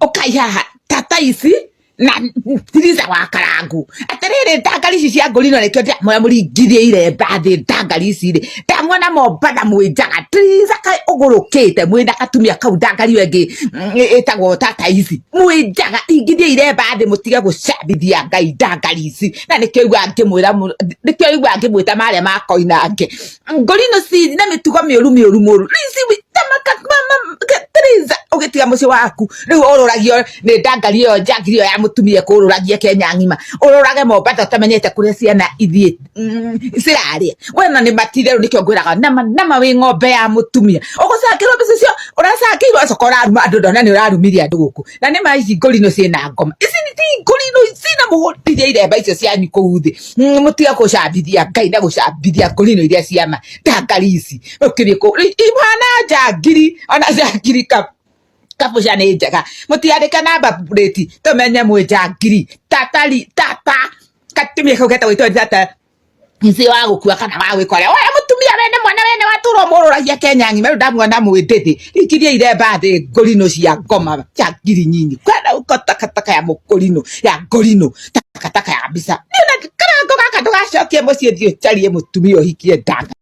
ukaiha tata ici na tiriza wa karangu aterere ndangari ici cia ngũri no rekio ndamwe mũringithie iremba thĩ ndangari ici rĩ ndamwona Mombatha mwĩnjaga tiriza kai ũgũrũkĩte mwĩna katumia kau ndangari wengi ĩtagwo tata ici mwĩnjaga ingithie iremba thĩ mũtige gũcambithia Ngai ndangari ici na nĩkĩo igua ngĩmwĩta marĩa makoinange ngũri no ci na mĩtugo mĩũru mũru ici tiriza ũgĩtiga mũciĩ waku rĩu ũrũragio nĩ ndangari ĩyo njangiri ĩyo ya mũtumia kũrũragia Kenya ng'ima ũrũrage Mombatha ũtamenyete kũrĩa ciana ithiĩ cirarĩa wena nĩ matirero nĩkĩo ngwĩraga nama wĩ ng'ombe ya mũtumia ũgũcangĩrwo mbica icio ũracangĩirwo acoka ũraruma andũ ndona nĩ ũrarumirie andũ gũkũ na nĩma ici ngũri no ciĩna ngoma ici ti ngũri no cina mũhũrithia iremba icio cianyu kũu thĩ mũtiga gũcambithia Ngai na gũcambithia ngũri no iria ciama ndangari ici ũkĩrĩ kũ ihana njangiri ona njangiri kabuca nĩ njega mũtiandĩke namba plate tũmenye mwĩ njangiri tata katumia kau getagwo itwa tata ici wa gũkua kana wa gwĩkora oya mũtumia wene mwana wene watũrwo mũrũragia Kenya ng'ima rĩu ndamuona mwĩndĩthĩ ikirie iremba thĩ ngũri no cia ngoma njangiri nyinyi kwenda ukotakataka ya mũkũri no ya ngũri no takataka ya mbica nĩ na karango gaka ndũgacokie mũciĩ thiĩ ũcarie mũtumia ũhikie ndanga